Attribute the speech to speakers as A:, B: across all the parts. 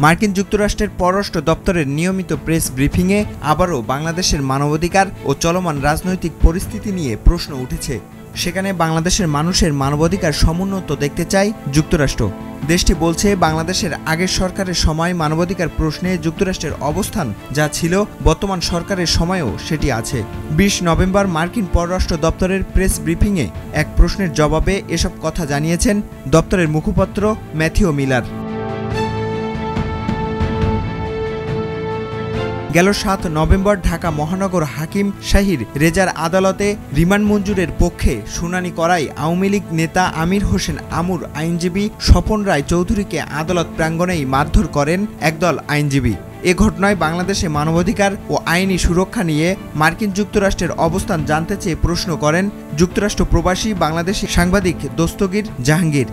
A: মার্কিন যুক্তরাষ্ট্রের পররাষ্ট্র দপ্তরের নিয়মিত প্রেস ব্রিফিংয়ে আবারও বাংলাদেশের মানবাধিকার ও চলমান রাজনৈতিক পরিস্থিতি নিয়ে প্রশ্ন উঠেছে। সেখানে বাংলাদেশের মানুষের মানবাধিকার সমুন্নত দেখতে চায় যুক্তরাষ্ট্র। দেশটি বলছে, বাংলাদেশের আগের সরকারের সময় মানবাধিকার প্রশ্নে যুক্তরাষ্ট্রের অবস্থান যা ছিল, বর্তমান সরকারের সময়েও সেটি আছে। 20 নভেম্বর মার্কিন পররাষ্ট্র দপ্তরের প্রেস ব্রিফিংয়ে এক প্রশ্নের জবাবে এসব কথা জানিয়েছেন দপ্তরের মুখপাত্র ম্যাথিউ মিলার। গেল 7 নভেম্বর ঢাকা মহানগর হাকিম শাহির রেজার আদালতে রিমান্ড মঞ্জুরের পক্ষে শুনানি করায় আওয়ামী লীগ নেতা আমির হোসেন আমুর আইনজীবী স্বপন রায় চৌধুরীকে আদালত প্রাঙ্গণেই মারধর করেন একদল আইনজীবী। এ ঘটনায় বাংলাদেশে মানবাধিকার ও আইনি সুরক্ষা নিয়ে মার্কিন যুক্তরাষ্ট্রের অবস্থান জানতে চেয়ে প্রশ্ন করেন যুক্তরাষ্ট্র প্রবাসী বাংলাদেশি সাংবাদিক দস্তগীর জাহাঙ্গীর।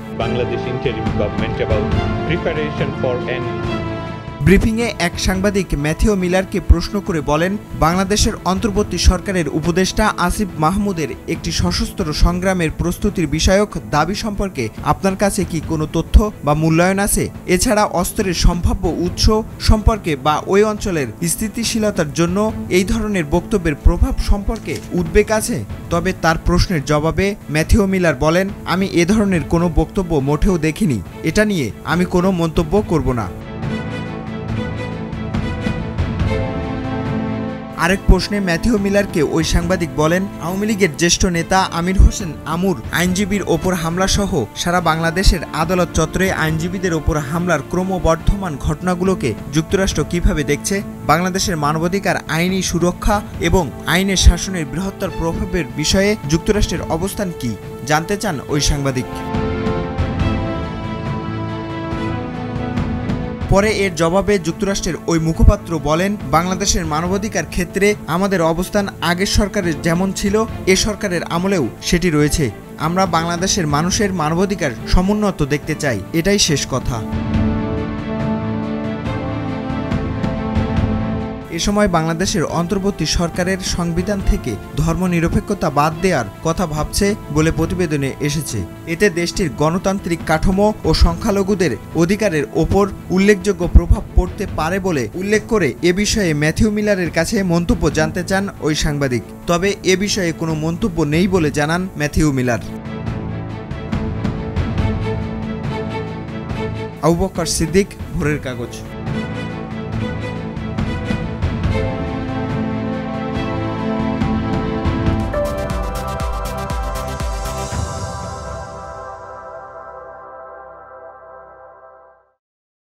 A: ব্রিফিংয়ে এক সাংবাদিক ম্যাথিউ মিলারকে প্রশ্ন করে বলেন, বাংলাদেশের অন্তর্বর্তী সরকারের উপদেষ্টা আসিফ মাহমুদের একটি সশস্ত্র সংগ্রামের প্রস্তুতির বিষয়ক দাবি সম্পর্কে আপনার কাছে কি কোনো তথ্য বা মূল্যায়ন আছে? এছাড়া অস্ত্রের সম্ভাব্য উৎস সম্পর্কে বা ওই অঞ্চলের স্থিতিশীলতার জন্য এই ধরনের বক্তব্যের প্রভাব সম্পর্কে উদ্বেগ আছে? তবে তার প্রশ্নের জবাবে ম্যাথিউ মিলার বলেন, আমি এ ধরনের কোনো বক্তব্য মোটেও দেখিনি। এটা নিয়ে আমি কোনো মন্তব্য করব না। আরেক প্রশ্নে ম্যাথিউ মিলারকে ওই সাংবাদিক বলেন, আওয়ামী লীগের জ্যেষ্ঠ নেতা আমির হোসেন আমুর আইনজীবীর ওপর হামলাসহ সারা বাংলাদেশের আদালত চত্বরে আইনজীবীদের ওপর হামলার ক্রমবর্ধমান ঘটনাগুলোকে যুক্তরাষ্ট্র কিভাবে দেখছে? বাংলাদেশের মানবাধিকার, আইনি সুরক্ষা এবং আইনের শাসনের বৃহত্তর প্রভাবের বিষয়ে যুক্তরাষ্ট্রের অবস্থান কি জানতে চান ওই সাংবাদিক। পরে এর জবাবে যুক্তরাষ্ট্রের ওই মুখপাত্র বলেন, বাংলাদেশের মানবাধিকার ক্ষেত্রে আমাদের অবস্থান আগের সরকারের যেমন ছিল, এ সরকারের আমলেও সেটি রয়েছে। আমরা বাংলাদেশের মানুষের মানবাধিকার সমুন্নত দেখতে চাই, এটাই শেষ কথা। এ সময় বাংলাদেশের অন্তর্বর্তী সরকারের সংবিধান থেকে ধর্মনিরপেক্ষতা বাদ দেওয়ার কথা ভাবছে বলে প্রতিবেদনে এসেছে। এতে দেশটির গণতান্ত্রিক কাঠামো ও সংখ্যালঘুদের অধিকারের ওপর উল্লেখযোগ্য প্রভাব পড়তে পারে বলে উল্লেখ করে এ বিষয়ে ম্যাথিউ মিলারের কাছে মন্তব্য জানতে চান ওই সাংবাদিক। তবে এ বিষয়ে কোনো মন্তব্য নেই বলে জানান ম্যাথিউ মিলার। আবু বকর সিদ্দিক, ভোরের কাগজ।